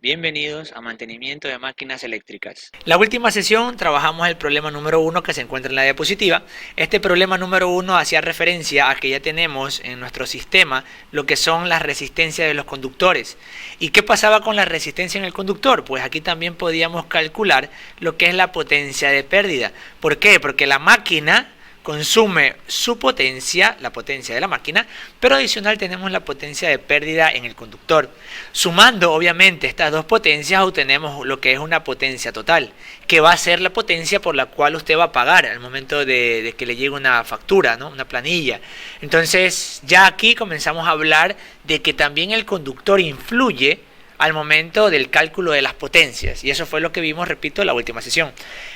Bienvenidos a Mantenimiento de Máquinas Eléctricas. La última sesión trabajamos el problema número 1 que se encuentra en la diapositiva. Este problema número 1 hacía referencia a que ya tenemos en nuestro sistema lo que son las resistencias de los conductores. ¿Y qué pasaba con la resistencia en el conductor? Pues aquí también podíamos calcular lo que es la potencia de pérdida. ¿Por qué? Porque la máquina consume su potencia, la potencia de la máquina, pero adicional tenemos la potencia de pérdida en el conductor. Sumando obviamente estas dos potencias obtenemos lo que es una potencia total, que va a ser la potencia por la cual usted va a pagar al momento de que le llegue una factura, ¿no? Una planilla. Entonces ya aquí comenzamos a hablar de que también el conductor influye al momento del cálculo de las potencias, y eso fue lo que vimos, repito, en la última sesión.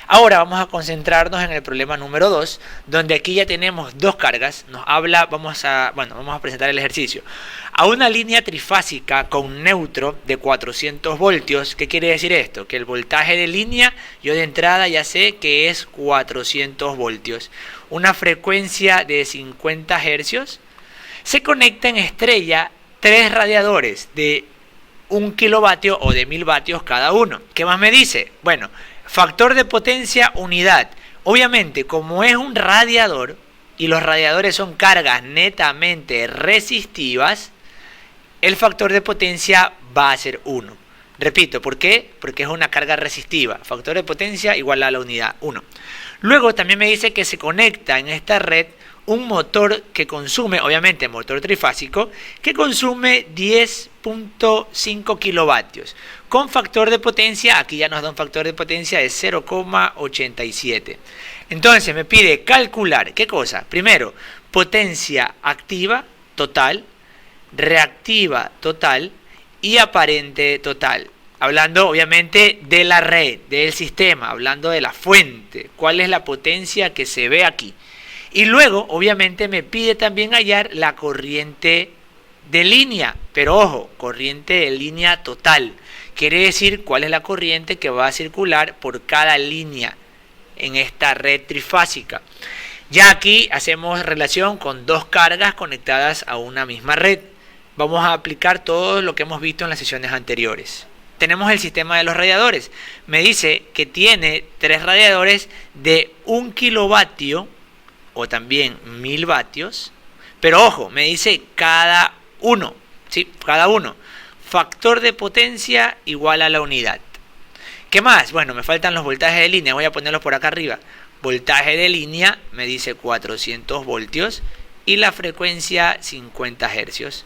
Ahora vamos a concentrarnos en el problema número 2, donde aquí ya tenemos dos cargas. Nos habla, vamos a presentar el ejercicio. A una línea trifásica con neutro de 400 voltios, ¿qué quiere decir esto? Que el voltaje de línea, yo de entrada ya sé que es 400 voltios. Una frecuencia de 50 hercios. Se conecta en estrella tres radiadores de 1 kilovatio o de 1000 vatios cada uno. ¿Qué más me dice? Bueno, factor de potencia unidad. Obviamente, como es un radiador y los radiadores son cargas netamente resistivas, el factor de potencia va a ser 1. Repito, ¿por qué? Porque es una carga resistiva. Factor de potencia igual a la unidad, 1. Luego también me dice que se conecta en esta red un motor que consume, obviamente motor trifásico, que consume 10.5 kilovatios. Con factor de potencia, aquí ya nos da un factor de potencia de 0,87. Entonces me pide calcular, ¿qué cosa? Primero, potencia activa total, reactiva total y aparente total. Hablando obviamente de la red, del sistema, hablando de la fuente. ¿Cuál es la potencia que se ve aquí? Y luego, obviamente, me pide también hallar la corriente de línea. Pero ojo, corriente de línea total. Quiere decir cuál es la corriente que va a circular por cada línea en esta red trifásica. Ya aquí hacemos relación con dos cargas conectadas a una misma red. Vamos a aplicar todo lo que hemos visto en las sesiones anteriores. Tenemos el sistema de los radiadores. Me dice que tiene tres radiadores de 1 kilovatio o también 1000 vatios, pero ojo, me dice cada uno, ¿sí? Cada uno. Factor de potencia igual a la unidad. ¿Qué más? Bueno, me faltan los voltajes de línea, voy a ponerlos por acá arriba. Voltaje de línea me dice 400 voltios y la frecuencia 50 hercios.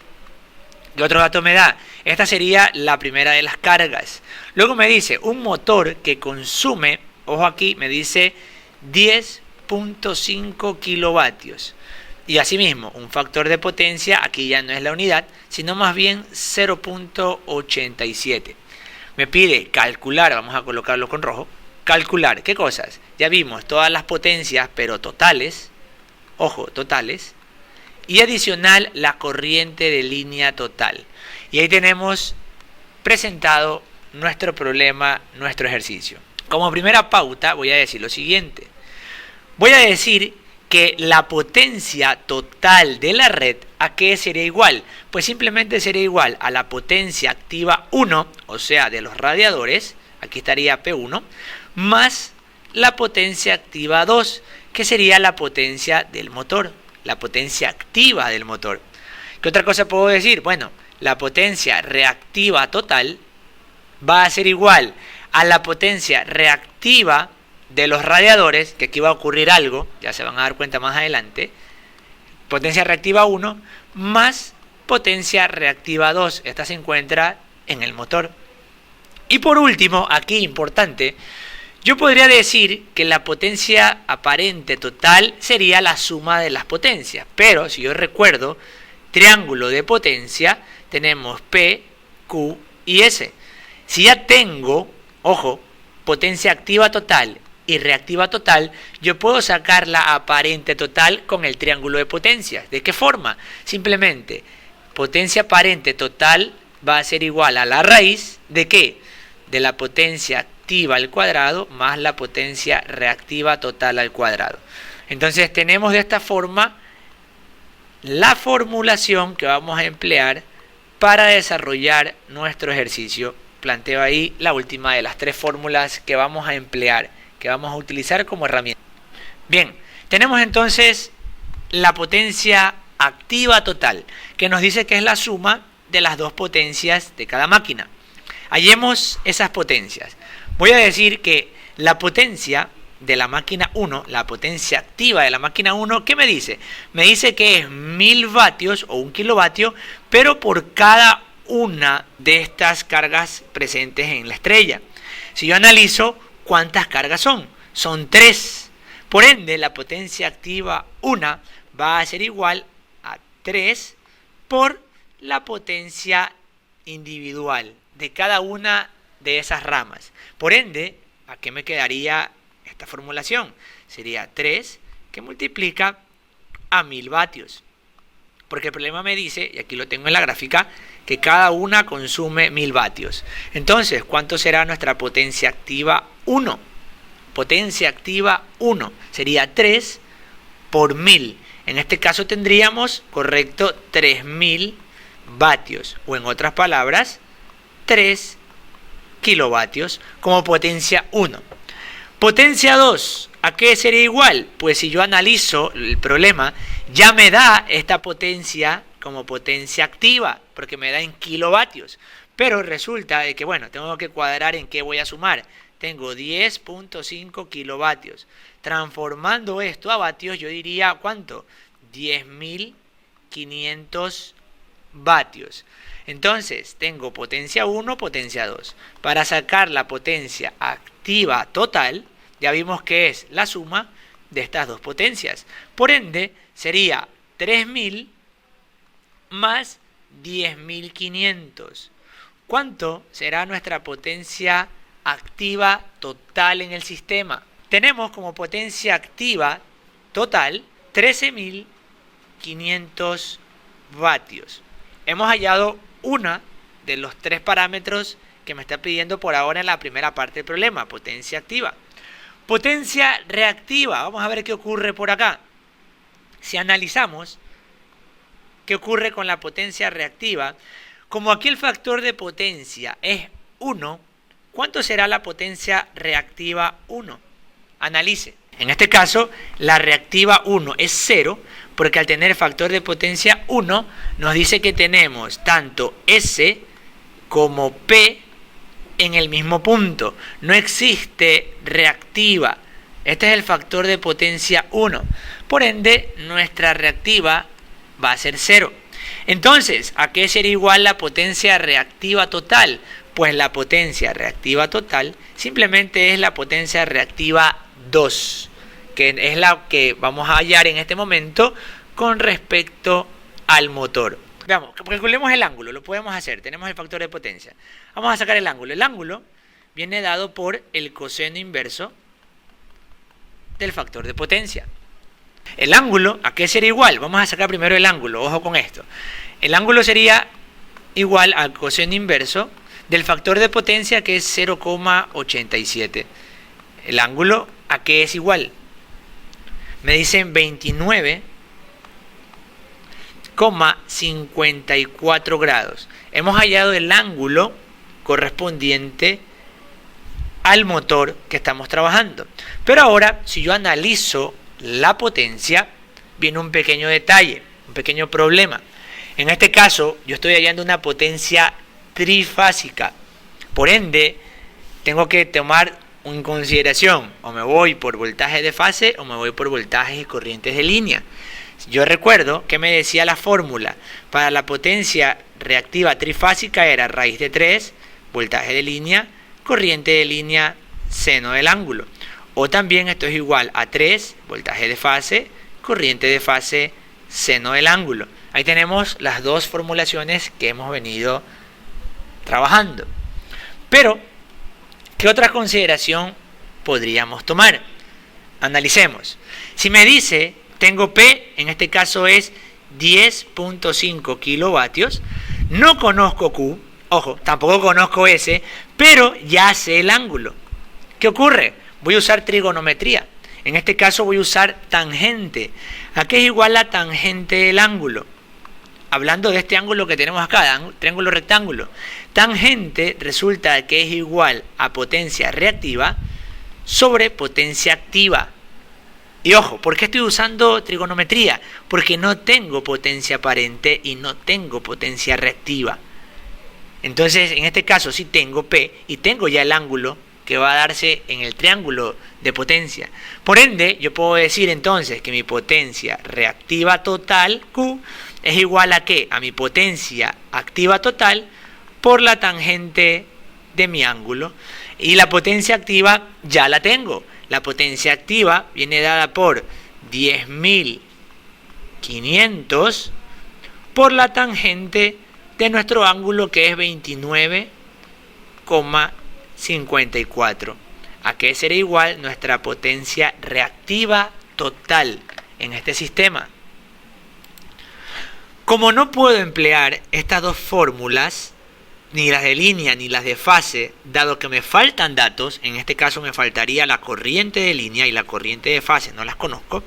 ¿Qué otro dato me da? Esta sería la primera de las cargas. Luego me dice un motor que consume, ojo aquí, me dice 10.5 kilovatios. Y asimismo, un factor de potencia, aquí ya no es la unidad, sino más bien 0.87. Me pide calcular, vamos a colocarlo con rojo. Calcular, ¿qué cosas? Ya vimos todas las potencias, pero totales. Ojo, totales. Y adicional, la corriente de línea total. Y ahí tenemos presentado nuestro problema, nuestro ejercicio. Como primera pauta voy a decir lo siguiente. Voy a decir que la potencia total de la red, ¿a qué sería igual? Pues simplemente sería igual a la potencia activa 1, o sea, de los radiadores, aquí estaría P1, más la potencia activa 2, que sería la potencia del motor, la potencia activa del motor. ¿Qué otra cosa puedo decir? Bueno, la potencia reactiva total va a ser igual a la potencia reactiva de los radiadores, que aquí va a ocurrir algo, ya se van a dar cuenta más adelante, potencia reactiva 1 más potencia reactiva 2, esta se encuentra en el motor. Y por último, aquí importante, yo podría decir que la potencia aparente total sería la suma de las potencias, pero si yo recuerdo, triángulo de potencia, tenemos P, Q y S. Si ya tengo, ojo, potencia activa total y reactiva total, yo puedo sacar la aparente total con el triángulo de potencias. ¿De qué forma? Simplemente, potencia aparente total va a ser igual a la raíz ¿de qué? De la potencia activa al cuadrado más la potencia reactiva total al cuadrado. Entonces tenemos de esta forma la formulación que vamos a emplear para desarrollar nuestro ejercicio planteo ahí la última de las tres fórmulas que vamos a emplear, que vamos a utilizar como herramienta. Bien, tenemos entonces la potencia activa total, que nos dice que es la suma de las dos potencias de cada máquina. Hallemos esas potencias. Voy a decir que la potencia de la máquina 1, la potencia activa de la máquina 1, ¿qué me dice? Me dice que es 1000 vatios o 1 kilovatio, pero por cada una de estas cargas presentes en la estrella. Si yo analizo, ¿cuántas cargas son? Son 3. Por ende, la potencia activa 1 va a ser igual a 3 por la potencia individual de cada una de esas ramas. Por ende, ¿a qué me quedaría esta formulación? Sería 3 que multiplica a 1000 vatios. Porque el problema me dice, y aquí lo tengo en la gráfica, que cada una consume 1000 vatios. Entonces, ¿cuánto será nuestra potencia activa 1? Potencia activa 1 sería 3 por 1000. En este caso tendríamos, correcto, 3000 vatios. O en otras palabras, 3 kilovatios como potencia 1. Potencia 2, ¿a qué sería igual? Pues si yo analizo el problema, ya me da esta potencia como potencia activa, porque me da en kilovatios. Pero resulta de que, bueno, tengo que cuadrar en qué voy a sumar. Tengo 10.5 kilovatios. Transformando esto a vatios, yo diría, ¿cuánto? 10.500 vatios. Entonces, tengo potencia 1, potencia 2. Para sacar la potencia activa total, ya vimos que es la suma de estas dos potencias. Por ende, sería 3000 más 10.500. ¿Cuánto será nuestra potencia activa total en el sistema? Tenemos como potencia activa total 13.500 vatios. Hemos hallado una de los tres parámetros que me está pidiendo por ahora en la primera parte del problema, potencia activa. Potencia reactiva, vamos a ver qué ocurre por acá. Si analizamos qué ocurre con la potencia reactiva, como aquí el factor de potencia es 1, ¿cuánto será la potencia reactiva 1? Analice. En este caso, la reactiva 1 es 0, porque al tener factor de potencia 1, nos dice que tenemos tanto S como P en el mismo punto. No existe reactiva. Este es el factor de potencia 1. Por ende, nuestra reactiva va a ser 0. Entonces, ¿a qué sería igual la potencia reactiva total? Pues la potencia reactiva total simplemente es la potencia reactiva 2, que es la que vamos a hallar en este momento con respecto al motor. Veamos, calculemos el ángulo, lo podemos hacer, tenemos el factor de potencia. Vamos a sacar el ángulo. El ángulo viene dado por el coseno inverso del factor de potencia. El ángulo, ¿a qué sería igual? Vamos a sacar primero el ángulo, ojo con esto. El ángulo sería igual al coseno inverso del factor de potencia, que es 0,87. El ángulo, ¿a qué es igual? Me dicen 29,54 grados. Hemos hallado el ángulo correspondiente al motor que estamos trabajando. Pero ahora, si yo analizo la potencia, viene un pequeño detalle, un pequeño problema. En este caso, yo estoy hallando una potencia trifásica. Por ende, tengo que tomar en consideración, o me voy por voltaje de fase o me voy por voltajes y corrientes de línea. Yo recuerdo que me decía la fórmula para la potencia reactiva trifásica era raíz de 3, voltaje de línea, corriente de línea, seno del ángulo. O también esto es igual a 3, voltaje de fase, corriente de fase, seno del ángulo. Ahí tenemos las dos formulaciones que hemos venido trabajando. Pero, ¿qué otra consideración podríamos tomar? Analicemos. Si me dice, tengo P, en este caso es 10.5 kilovatios, no conozco Q, ojo, tampoco conozco S, pero ya sé el ángulo. ¿Qué ocurre? Voy a usar trigonometría. En este caso voy a usar tangente. ¿A qué es igual la tangente del ángulo? hablando de este ángulo que tenemos acá, triángulo rectángulo, tangente resulta que es igual a potencia reactiva sobre potencia activa. Y ojo, ¿por qué estoy usando trigonometría? Porque no tengo potencia aparente y no tengo potencia reactiva. Entonces, en este caso sí tengo P y tengo ya el ángulo que va a darse en el triángulo de potencia. Por ende, yo puedo decir entonces que mi potencia reactiva total, Q, es igual a ¿qué? A mi potencia activa total por la tangente de mi ángulo. Y la potencia activa ya la tengo. La potencia activa viene dada por 10.500 por la tangente de nuestro ángulo, que es 29,54. ¿A qué será igual nuestra potencia reactiva total en este sistema? Como no puedo emplear estas dos fórmulas, ni las de línea ni las de fase, dado que me faltan datos, en este caso me faltaría la corriente de línea y la corriente de fase, no las conozco,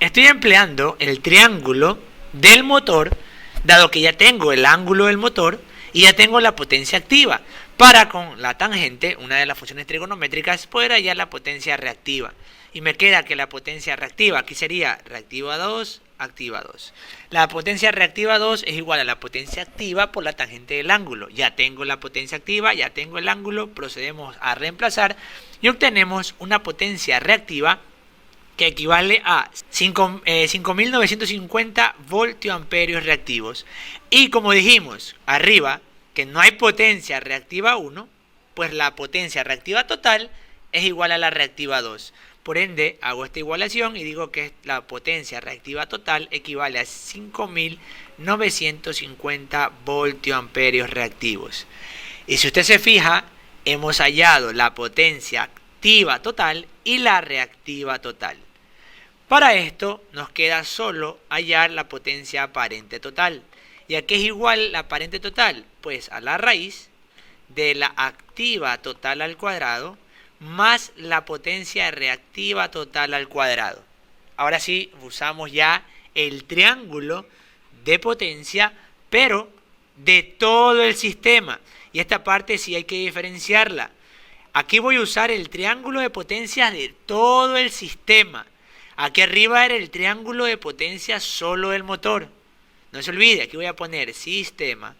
estoy empleando el triángulo del motor, dado que ya tengo el ángulo del motor y ya tengo la potencia activa, para con la tangente, una de las funciones trigonométricas, poder hallar la potencia reactiva. Y me queda que la potencia reactiva, aquí sería reactiva 2, activa 2. La potencia reactiva 2 es igual a la potencia activa por la tangente del ángulo. Ya tengo la potencia activa, ya tengo el ángulo, procedemos a reemplazar y obtenemos una potencia reactiva que equivale a 5.950 voltioamperios reactivos. Y como dijimos arriba, que no hay potencia reactiva 1, pues la potencia reactiva total es igual a la reactiva 2. Por ende, hago esta igualación y digo que la potencia reactiva total equivale a 5.950 voltioamperios reactivos. Y si usted se fija, hemos hallado la potencia activa total y la reactiva total. Para esto nos queda solo hallar la potencia aparente total. ¿Y a qué es igual la aparente total? Pues a la raíz de la activa total al cuadrado más la potencia reactiva total al cuadrado. Ahora sí, usamos ya el triángulo de potencia, pero de todo el sistema. Y esta parte sí hay que diferenciarla. Aquí voy a usar el triángulo de potencia de todo el sistema. Aquí arriba era el triángulo de potencia solo del motor. No se olvide, aquí voy a poner sistema.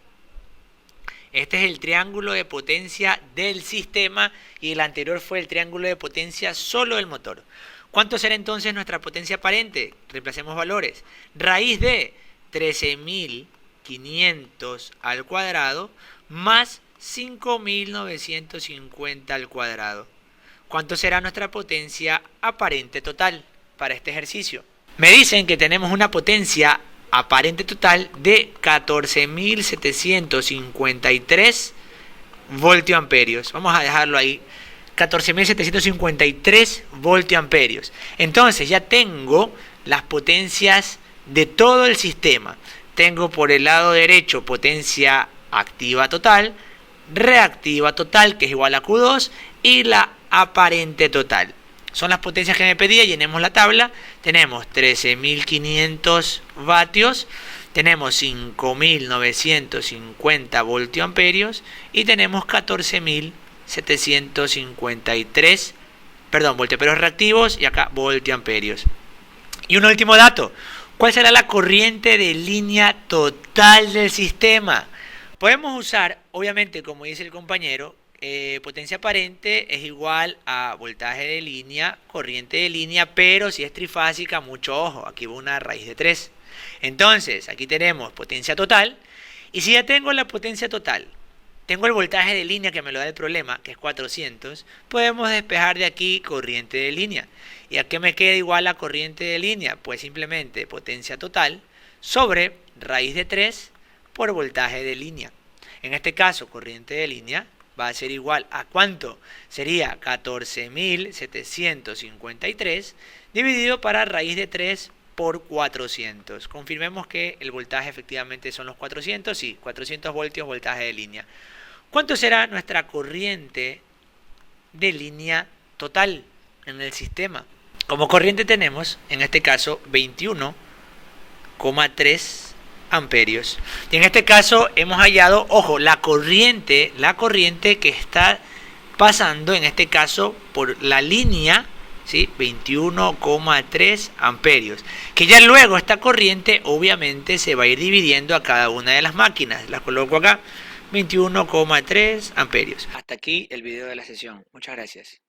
Este es el triángulo de potencia del sistema y el anterior fue el triángulo de potencia solo del motor. ¿Cuánto será entonces nuestra potencia aparente? Reemplacemos valores. Raíz de 13.500 al cuadrado más 5.950 al cuadrado. ¿Cuánto será nuestra potencia aparente total para este ejercicio? Me dicen que tenemos una potencia aparente total de 14.753 voltioamperios. Vamos a dejarlo ahí. 14.753 voltioamperios. Entonces ya tengo las potencias de todo el sistema. Tengo por el lado derecho potencia activa total, reactiva total, que es igual a Q2, y la aparente total. Son las potencias que me pedía. Llenemos la tabla. Tenemos 13.500 vatios, tenemos 5.950 voltioamperios y tenemos 14.753 voltioamperios reactivos y acá voltioamperios. Y un último dato: ¿cuál será la corriente de línea total del sistema? Podemos usar, obviamente, como dice el compañero, potencia aparente es igual a voltaje de línea, corriente de línea, pero si es trifásica, mucho ojo, aquí va una raíz de 3. Entonces, aquí tenemos potencia total, y si ya tengo la potencia total, tengo el voltaje de línea que me lo da el problema, que es 400, podemos despejar de aquí corriente de línea. ¿Y a qué me queda igual la corriente de línea? Pues simplemente potencia total sobre raíz de 3 por voltaje de línea. En este caso, corriente de línea va a ser igual a ¿cuánto? Sería 14.753 dividido para raíz de 3 por 400. Confirmemos que el voltaje efectivamente son los 400. Sí, 400 voltios, voltaje de línea. ¿Cuánto será nuestra corriente de línea total en el sistema? Como corriente tenemos, en este caso, 21,3 amperios. Y en este caso hemos hallado, ojo, la corriente que está pasando en este caso por la línea, ¿sí? 21,3 amperios. Que ya luego esta corriente obviamente se va a ir dividiendo a cada una de las máquinas. La coloco acá, 21,3 amperios. Hasta aquí el video de la sesión. Muchas gracias.